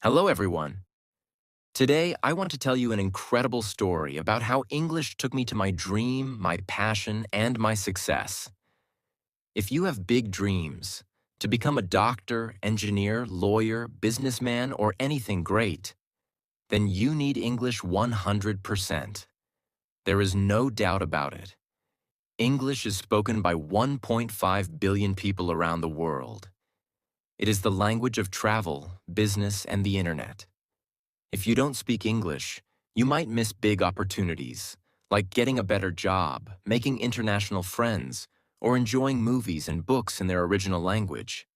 Hello, everyone. Today, I want to tell you an incredible story about how English took me to my dream, my passion, and my success. If you have big dreams, to become a doctor, engineer, lawyer, businessman, or anything great, then you need English 100%. There is no doubt about it. English is spoken by 1.5 billion people around the world. It is the language of travel, business, and the internet. If you don't speak English, you might miss big opportunities, like getting a better job, making international friends, or enjoying movies and books in their original language.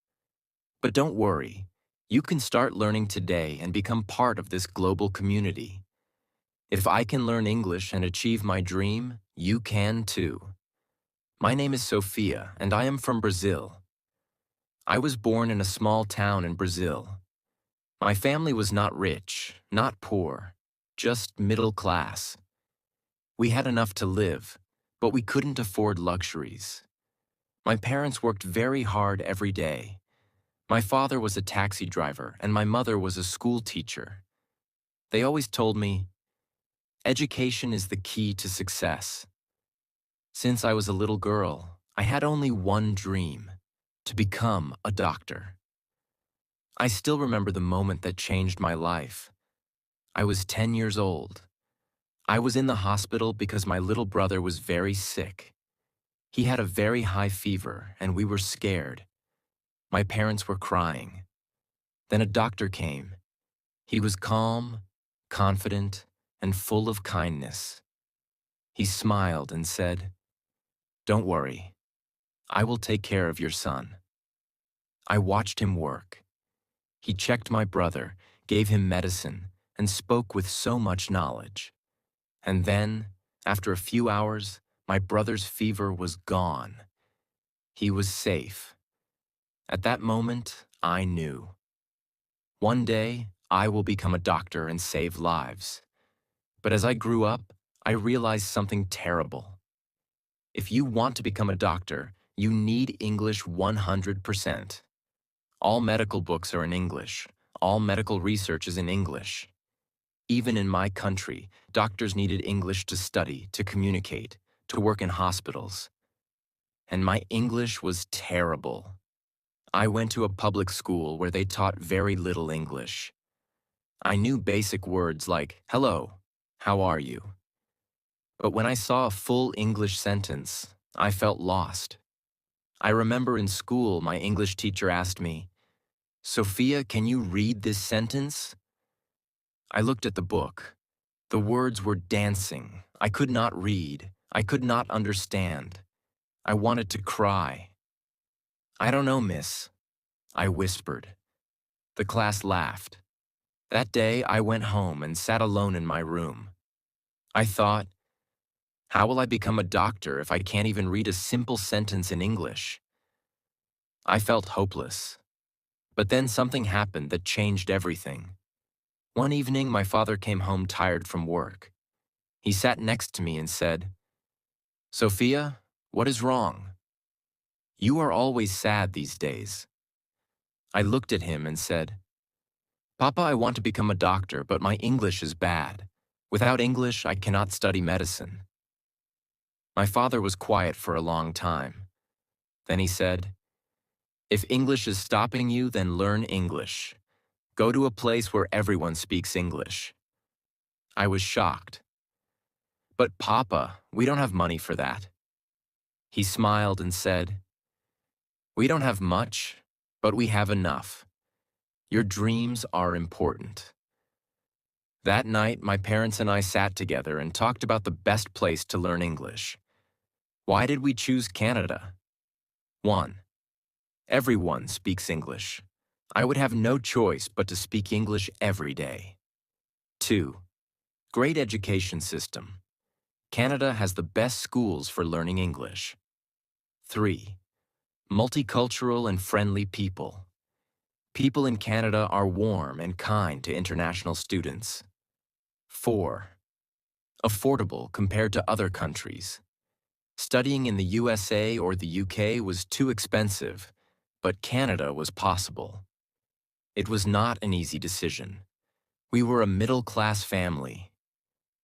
But don't worry, you can start learning today and become part of this global community. If I can learn English and achieve my dream, you can too. My name is Sophia, and I am from Brazil. I was born in a small town in Brazil. My family was not rich, not poor, just middle class. We had enough to live, but we couldn't afford luxuries. My parents worked very hard every day. My father was a taxi driver and my mother was a school teacher. They always told me, education is the key to success. Since I was a little girl, I had only one dream, to become a doctor. I still remember the moment that changed my life. I was 10 years old. I was in the hospital because my little brother was very sick. He had a very high fever and we were scared. My parents were crying. Then a doctor came. He was calm, confident, and full of kindness. He smiled and said, "Don't worry. I will take care of your son." I watched him work. He checked my brother, gave him medicine, and spoke with so much knowledge. And then, after a few hours, my brother's fever was gone. He was safe. At that moment, I knew. One day, I will become a doctor and save lives. But as I grew up, I realized something terrible. If you want to become a doctor, you need English 100%. All medical books are in English. All medical research is in English. Even in my country, doctors needed English to study, to communicate, to work in hospitals. And my English was terrible. I went to a public school where they taught very little English. I knew basic words like, "Hello, how are you?" But when I saw a full English sentence, I felt lost. I remember in school my English teacher asked me, "Sophia, can you read this sentence?" I looked at the book. The words were dancing. I could not read. I could not understand. I wanted to cry. "I don't know, miss," I whispered. The class laughed. That day, I went home and sat alone in my room. I thought, how will I become a doctor if I can't even read a simple sentence in English? I felt hopeless. But then something happened that changed everything. One evening, my father came home tired from work. He sat next to me and said, "Sophia, what is wrong? You are always sad these days." I looked at him and said, "Papa, I want to become a doctor, but my English is bad. Without English, I cannot study medicine." My father was quiet for a long time. Then he said, "If English is stopping you, then learn English. Go to a place where everyone speaks English." I was shocked. "But Papa, we don't have money for that." He smiled and said, "We don't have much, but we have enough. Your dreams are important." That night, my parents and I sat together and talked about the best place to learn English. Why did we choose Canada? 1. Everyone speaks English. I would have no choice but to speak English every day. 2. Great education system. Canada has the best schools for learning English. 3. Multicultural and friendly people. People in Canada are warm and kind to international students. 4. Affordable compared to other countries. Studying in the USA or the UK was too expensive, but Canada was possible. It was not an easy decision. We were a middle-class family.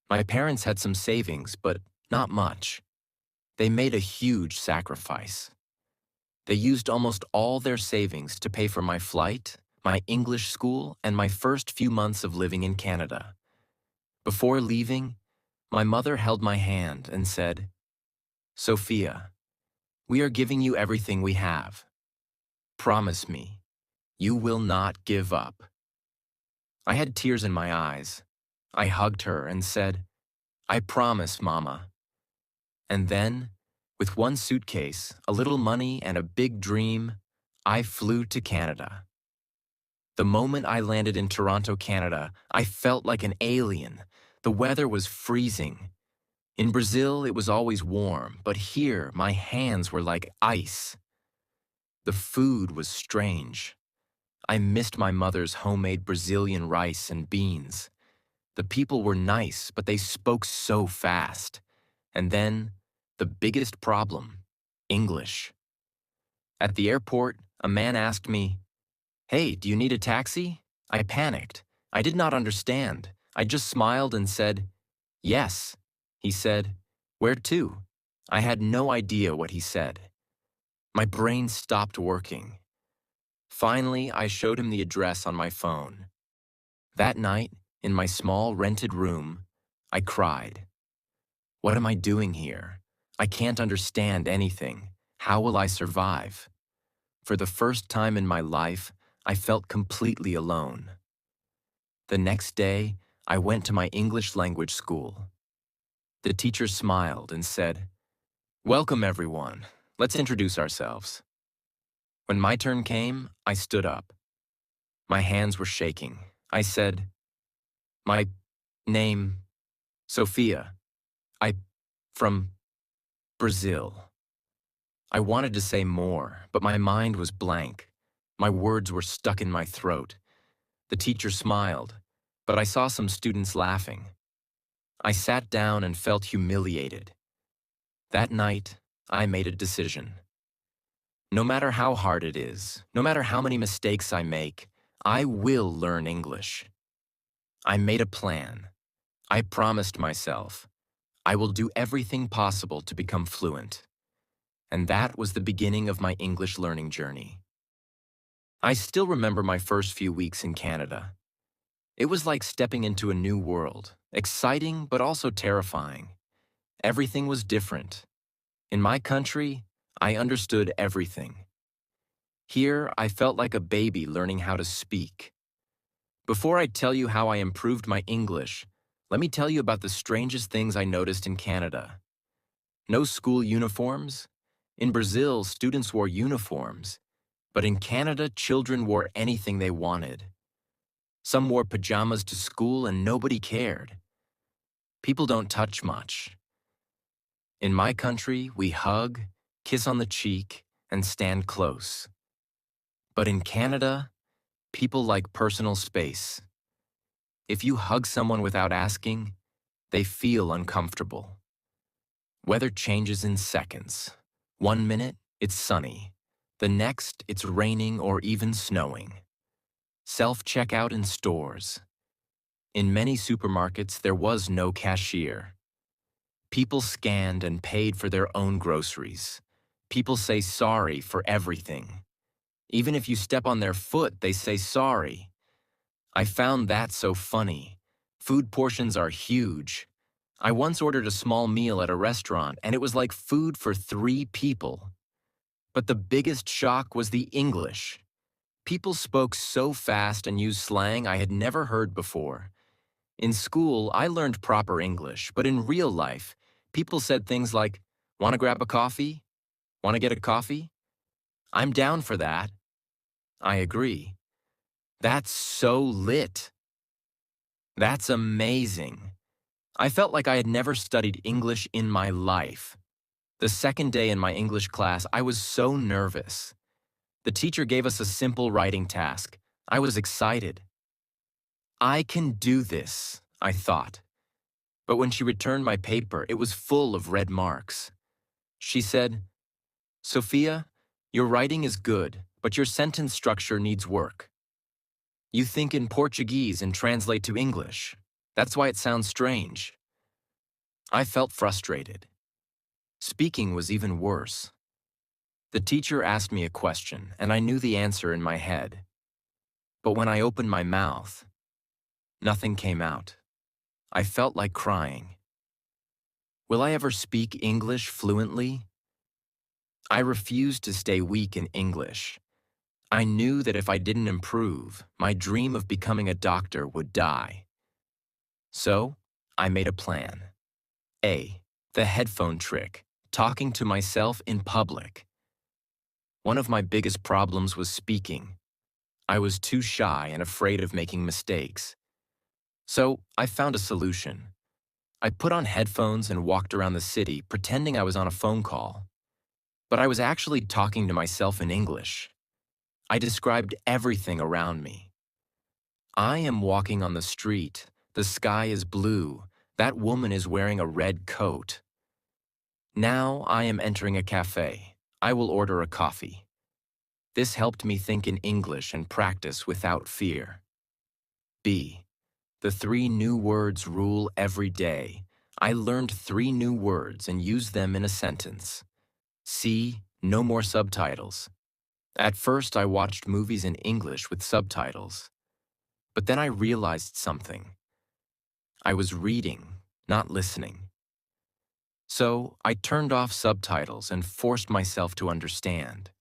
My parents had some savings, but not much. They made a huge sacrifice. They used almost all their savings to pay for my flight, my English school, and my first few months of living in Canada. Before leaving, my mother held my hand and said, "Sophia, we are giving you everything we have. Promise me, you will not give up." I had tears in my eyes. I hugged her and said, "I promise, Mama." And then, with one suitcase, a little money, and a big dream, I flew to Canada. The moment I landed in Toronto, Canada, I felt like an alien. The weather was freezing. In Brazil, it was always warm, but here, my hands were like ice. The food was strange. I missed my mother's homemade Brazilian rice and beans. The people were nice, but they spoke so fast. And then, the biggest problem, English. At the airport, a man asked me, "Hey, do you need a taxi?" I panicked. I did not understand. I just smiled and said, "Yes." He said, "Where to?" I had no idea what he said. My brain stopped working. Finally, I showed him the address on my phone. That night, in my small rented room, I cried. What am I doing here? I can't understand anything. How will I survive? For the first time in my life, I felt completely alone. The next day, I went to my English language school. The teacher smiled and said, "Welcome, everyone. Let's introduce ourselves." When my turn came, I stood up. My hands were shaking. I said, "My name, Sophia. I, from Brazil." I wanted to say more, but my mind was blank. My words were stuck in my throat. The teacher smiled, but I saw some students laughing. I sat down and felt humiliated. That night, I made a decision. No matter how hard it is, no matter how many mistakes I make, I will learn English. I made a plan. I promised myself, I will do everything possible to become fluent. And that was the beginning of my English learning journey. I still remember my first few weeks in Canada. It was like stepping into a new world, exciting but also terrifying. Everything was different. In my country, I understood everything. Here, I felt like a baby learning how to speak. Before I tell you how I improved my English, let me tell you about the strangest things I noticed in Canada. No school uniforms. In Brazil, students wore uniforms. But in Canada, children wore anything they wanted. Some wore pajamas to school and nobody cared. People don't touch much. In my country, we hug, kiss on the cheek, and stand close. But in Canada, people like personal space. If you hug someone without asking, they feel uncomfortable. Weather changes in seconds. 1 minute, it's sunny. The next, it's raining or even snowing. Self-checkout in stores. In many supermarkets, there was no cashier. People scanned and paid for their own groceries. People say sorry for everything. Even if you step on their foot, they say sorry. I found that so funny. Food portions are huge. I once ordered a small meal at a restaurant, and it was like food for 3 people. But the biggest shock was the English. People spoke so fast and used slang I had never heard before. In school, I learned proper English, but in real life, people said things like, "Want to grab a coffee? Want to get a coffee? I'm down for that." I agree. That's so lit. That's amazing. I felt like I had never studied English in my life. The second day in my English class, I was so nervous. The teacher gave us a simple writing task. I was excited. I can do this, I thought. But when she returned my paper, it was full of red marks. She said, "Sophia, your writing is good, but your sentence structure needs work." You think in Portuguese and translate to English. That's why it sounds strange. I felt frustrated. Speaking was even worse. The teacher asked me a question, and I knew the answer in my head. But when I opened my mouth, nothing came out. I felt like crying. Will I ever speak English fluently? I refused to stay weak in English. I knew that if I didn't improve, my dream of becoming a doctor would die. So, I made a plan. A. The headphone trick, talking to myself in public. One of my biggest problems was speaking. I was too shy and afraid of making mistakes. So, I found a solution. I put on headphones and walked around the city pretending I was on a phone call. But I was actually talking to myself in English. I described everything around me. I am walking on the street. The sky is blue. That woman is wearing a red coat. Now I am entering a cafe. I will order a coffee. This helped me think in English and practice without fear. B. The 3 new words rule every day. I learned 3 new words and used them in a sentence. C. No more subtitles. At first, I watched movies in English with subtitles. But then I realized something. I was reading, not listening. So I turned off subtitles and forced myself to understand.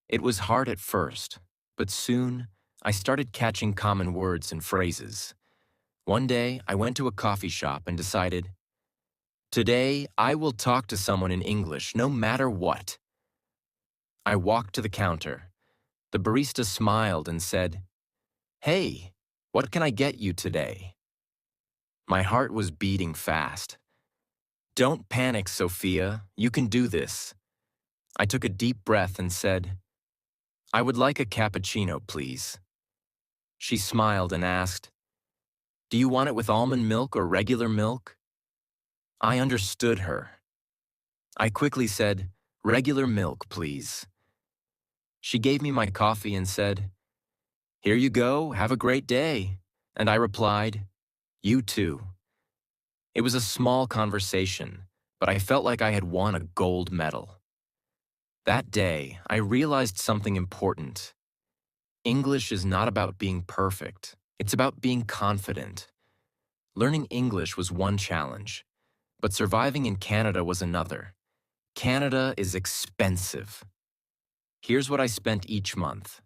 It was hard at first, but soon I started catching common words and phrases. One day, I went to a coffee shop and decided, today I will talk to someone in English no matter what. I walked to the counter. The barista smiled and said, "Hey, what can I get you today?" My heart was beating fast. "Don't panic, Sophia. You can do this." I took a deep breath and said, "I would like a cappuccino, please." She smiled and asked, "Do you want it with almond milk or regular milk?" I understood her. I quickly said, "Regular milk, please." She gave me my coffee and said, "Here you go, have a great day." And I replied, "You too." It was a small conversation, but I felt like I had won a gold medal. That day, I realized something important. English is not about being perfect. It's about being confident. Learning English was one challenge, but surviving in Canada was another. Canada is expensive. Here's what I spent each month.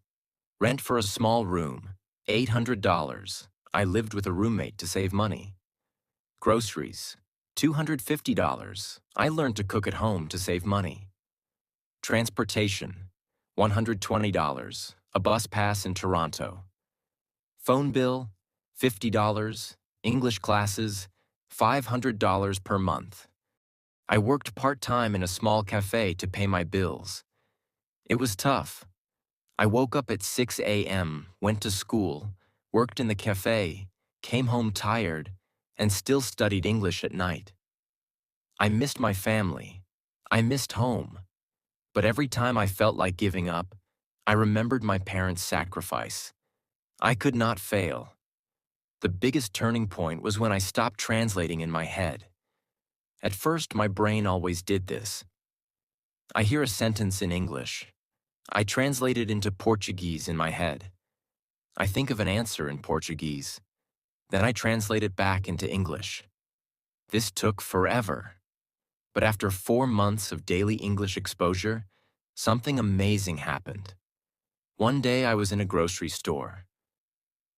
Rent for a small room, $800. I lived with a roommate to save money. Groceries, $250. I learned to cook at home to save money. Transportation, $120. A bus pass in Toronto. Phone bill, $50. English classes, $500 per month. I worked part-time in a small cafe to pay my bills. It was tough. I woke up at 6 a.m., went to school, worked in the cafe, came home tired, and still studied English at night. I missed my family. I missed home. But every time I felt like giving up, I remembered my parents' sacrifice. I could not fail. The biggest turning point was when I stopped translating in my head. At first, my brain always did this. I hear a sentence in English. I translate it into Portuguese in my head. I think of an answer in Portuguese. Then I translate it back into English. This took forever. But after 4 months of daily English exposure, something amazing happened. One day I was in a grocery store.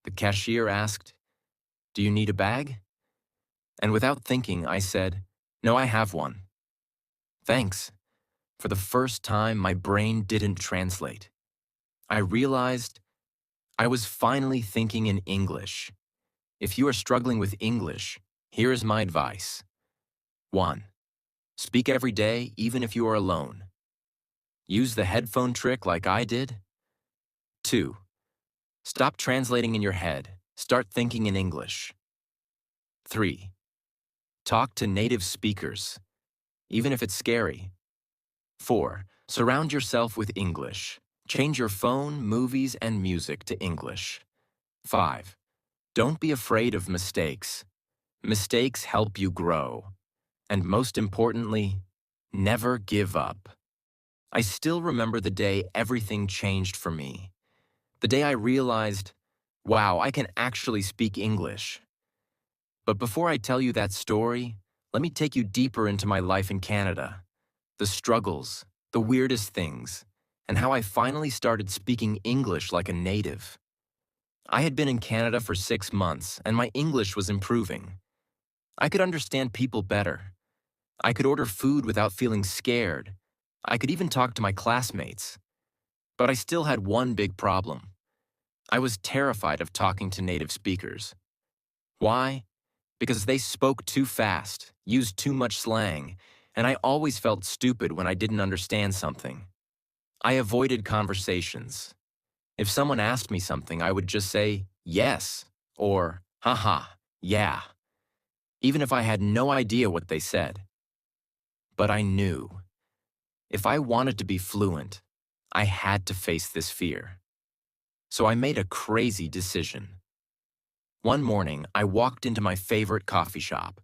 The cashier asked, "Do you need a bag?" And without thinking, I said, "No, I have one." "Thanks." For the first time, my brain didn't translate. I realized I was finally thinking in English. If you are struggling with English, here is my advice. 1. Speak every day, even if you are alone. Use the headphone trick like I did. 2. Stop translating in your head. Start thinking in English. 3. Talk to native speakers, even if it's scary. 4. Surround yourself with English. Change your phone, movies, and music to English. 5. Don't be afraid of mistakes. Mistakes help you grow. And most importantly, never give up. I still remember the day everything changed for me. The day I realized, wow, I can actually speak English. But before I tell you that story, let me take you deeper into my life in Canada. The struggles, the weirdest things, and how I finally started speaking English like a native. I had been in Canada for 6 months, and my English was improving. I could understand people better. I could order food without feeling scared. I could even talk to my classmates. But I still had one big problem. I was terrified of talking to native speakers. Why? Because they spoke too fast, used too much slang, and I always felt stupid when I didn't understand something. I avoided conversations. If someone asked me something, I would just say, yes, or, haha, yeah, even if I had no idea what they said. But I knew, if I wanted to be fluent, I had to face this fear. So I made a crazy decision. One morning, I walked into my favorite coffee shop.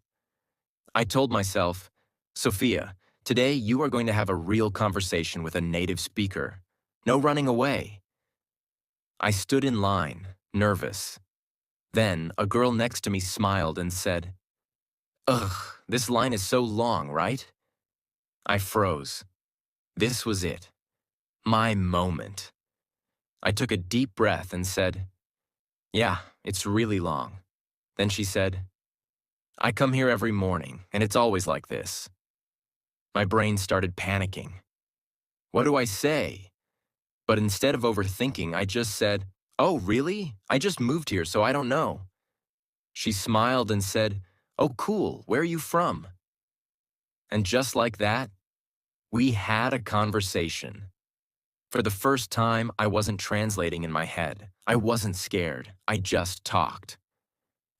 I told myself, Sophia, today you are going to have a real conversation with a native speaker. No running away. I stood in line, nervous. Then, a girl next to me smiled and said, ugh, this line is so long, right? I froze. This was it. My moment. I took a deep breath and said, yeah, it's really long. Then she said, I come here every morning, and it's always like this. My brain started panicking. What do I say? But instead of overthinking, I just said, oh, really? I just moved here, so I don't know. She smiled and said, oh, cool, where are you from? And just like that, we had a conversation. For the first time, I wasn't translating in my head. I wasn't scared. I just talked.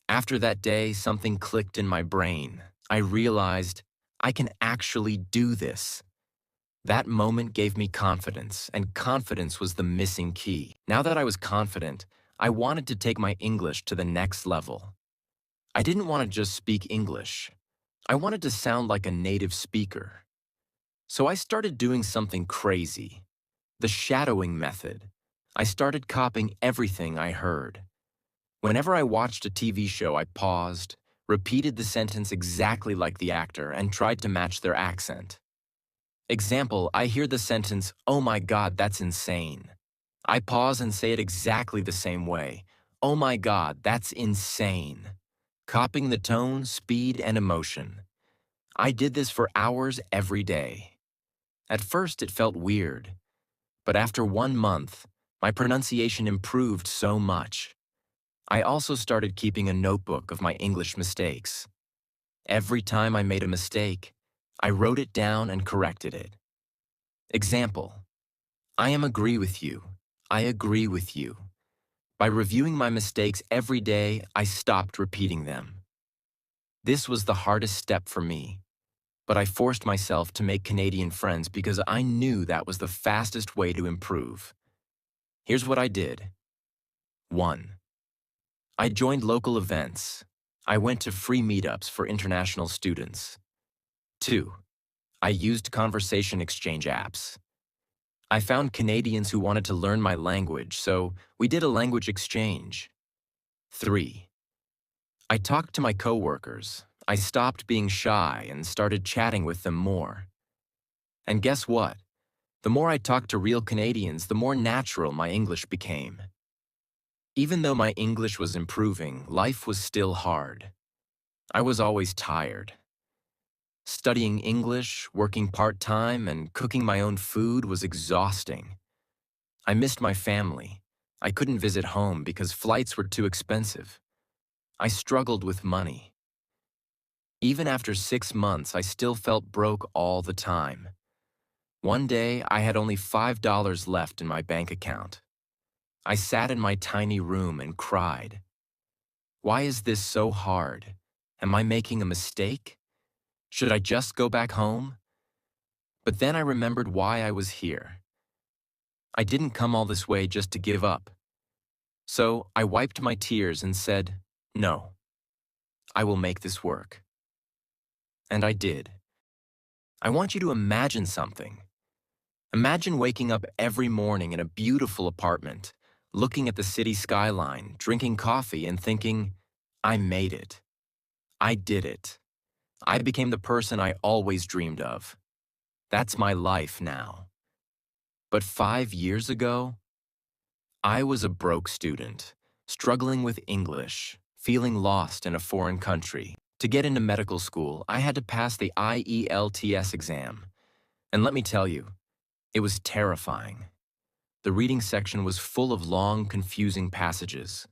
After that day, something clicked in my brain. I realized I can actually do this. That moment gave me confidence, and confidence was the missing key. Now that I was confident, I wanted to take my English to the next level. I didn't want to just speak English. I wanted to sound like a native speaker. So I started doing something crazy. The shadowing method. I started copying everything I heard. Whenever I watched a TV show, I paused, repeated the sentence exactly like the actor, and tried to match their accent. Example, I hear the sentence, oh my God, that's insane. I pause and say it exactly the same way. Oh my God, that's insane. Copying the tone, speed, and emotion. I did this for hours every day. At first, it felt weird. But after 1 month, my pronunciation improved so much. I also started keeping a notebook of my English mistakes. Every time I made a mistake, I wrote it down and corrected it. Example, I agree with you. I agree with you. By reviewing my mistakes every day, I stopped repeating them. This was the hardest step for me, but I forced myself to make Canadian friends because I knew that was the fastest way to improve. Here's what I did. 1. I joined local events. I went to free meetups for international students. 2. I used conversation exchange apps. I found Canadians who wanted to learn my language, so we did a language exchange. 3. I talked to my coworkers. I stopped being shy and started chatting with them more. And guess what? The more I talked to real Canadians, the more natural my English became. Even though my English was improving, life was still hard. I was always tired. Studying English, working part-time, and cooking my own food was exhausting. I missed my family. I couldn't visit home because flights were too expensive. I struggled with money. Even after 6 months, I still felt broke all the time. One day, I had only $5 left in my bank account. I sat in my tiny room and cried. Why is this so hard? Am I making a mistake? Should I just go back home? But then I remembered why I was here. I didn't come all this way just to give up. So I wiped my tears and said, "No, I will make this work." And I did. I want you to imagine something. Imagine waking up every morning in a beautiful apartment, looking at the city skyline, drinking coffee, and thinking, I made it. I did it. I became the person I always dreamed of. That's my life now. But 5 years ago, I was a broke student, struggling with English, feeling lost in a foreign country. To get into medical school, I had to pass the IELTS exam. And let me tell you, it was terrifying. The reading section was full of long, confusing passages.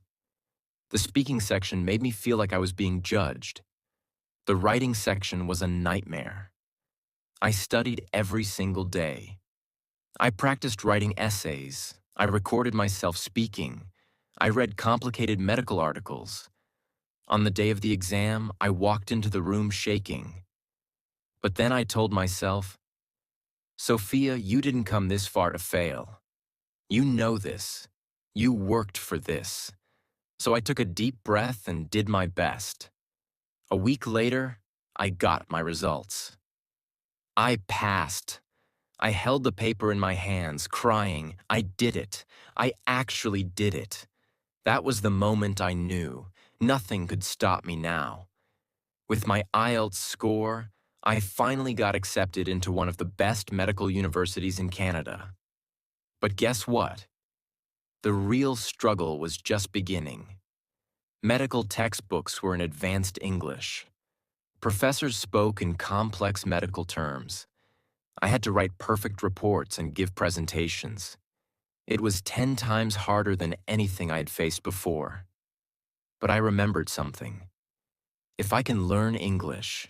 The speaking section made me feel like I was being judged. The writing section was a nightmare. I studied every single day. I practiced writing essays. I recorded myself speaking. I read complicated medical articles. On the day of the exam, I walked into the room shaking. But then I told myself, Sophia, you didn't come this far to fail. You know this. You worked for this. So I took a deep breath and did my best. A week later, I got my results. I passed. I held the paper in my hands, crying, I did it. I actually did it. That was the moment I knew. Nothing could stop me now. With my IELTS score, I finally got accepted into one of the best medical universities in Canada. But guess what? The real struggle was just beginning. Medical textbooks were in advanced English. Professors spoke in complex medical terms. I had to write perfect reports and give presentations. It was 10 times harder than anything I had faced before. But I remembered something. If I can learn English,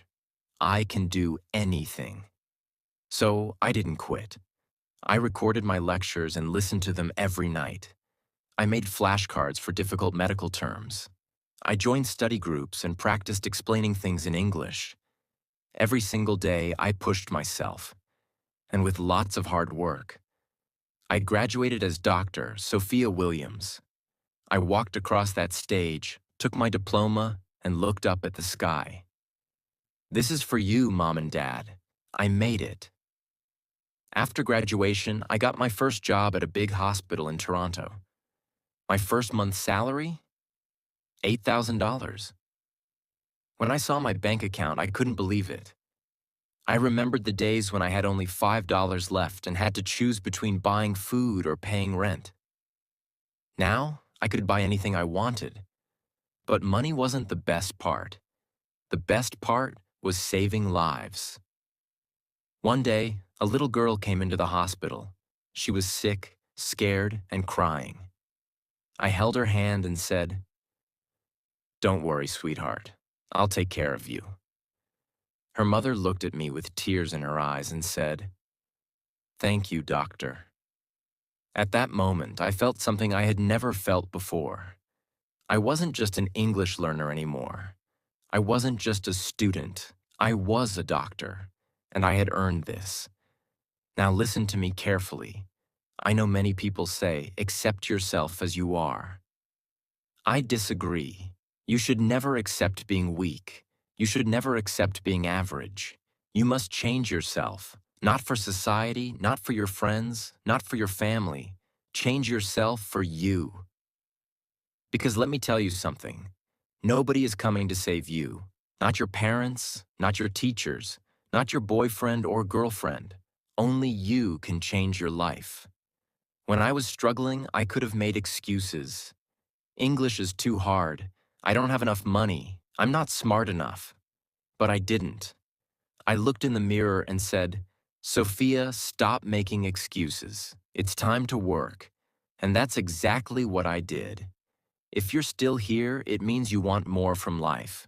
I can do anything. So I didn't quit. I recorded my lectures and listened to them every night. I made flashcards for difficult medical terms. I joined study groups and practiced explaining things in English. Every single day, I pushed myself. And with lots of hard work, I graduated as Dr. Sophia Williams. I walked across that stage, took my diploma, and looked up at the sky. This is for you, Mom and Dad. I made it. After graduation, I got my first job at a big hospital in Toronto. My first month's salary? $8,000. When I saw my bank account, I couldn't believe it. I remembered the days when I had only $5 left and had to choose between buying food or paying rent. Now, I could buy anything I wanted. But money wasn't the best part. The best part was saving lives. One day, a little girl came into the hospital. She was sick, scared, and crying. I held her hand and said, "Don't worry, sweetheart. I'll take care of you." Her mother looked at me with tears in her eyes and said, "Thank you, doctor." At that moment, I felt something I had never felt before. I wasn't just an English learner anymore. I wasn't just a student. I was a doctor, and I had earned this. Now listen to me carefully. I know many people say, accept yourself as you are. I disagree. You should never accept being weak. You should never accept being average. You must change yourself, not for society, not for your friends, not for your family. Change yourself for you. Because let me tell you something. Nobody is coming to save you. Not your parents, not your teachers, not your boyfriend or girlfriend. Only you can change your life. When I was struggling, I could have made excuses. English is too hard. I don't have enough money. I'm not smart enough. But I didn't. I looked in the mirror and said, Sophia, stop making excuses. It's time to work. And that's exactly what I did. If you're still here, it means you want more from life.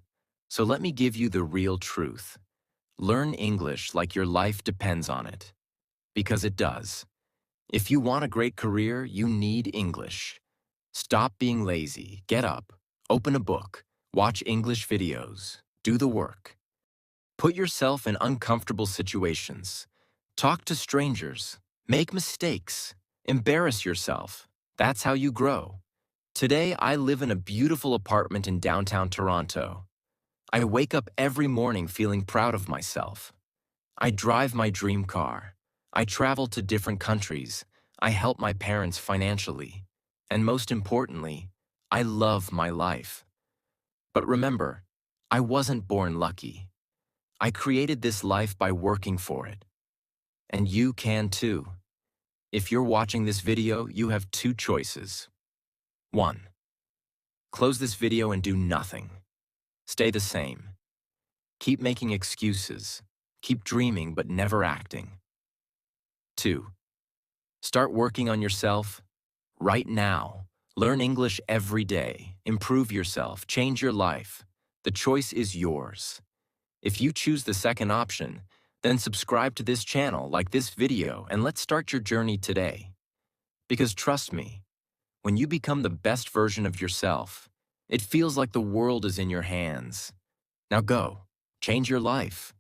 So let me give you the real truth. Learn English like your life depends on it. Because it does. If you want a great career, you need English. Stop being lazy. Get up. Open a book. Watch English videos. Do the work. Put yourself in uncomfortable situations. Talk to strangers. Make mistakes. Embarrass yourself. That's how you grow. Today, I live in a beautiful apartment in downtown Toronto. I wake up every morning feeling proud of myself. I drive my dream car. I travel to different countries. I help my parents financially. And most importantly, I love my life. But remember, I wasn't born lucky. I created this life by working for it. And you can too. If you're watching this video, you have two choices. 1. Close this video and do nothing. Stay the same. Keep making excuses. Keep dreaming but never acting. 2. Start working on yourself right now. Learn English every day. Improve yourself. Change your life. The choice is yours. If you choose the second option, then subscribe to this channel, like this video, and let's start your journey today. Because trust me, when you become the best version of yourself, it feels like the world is in your hands. Now go, change your life.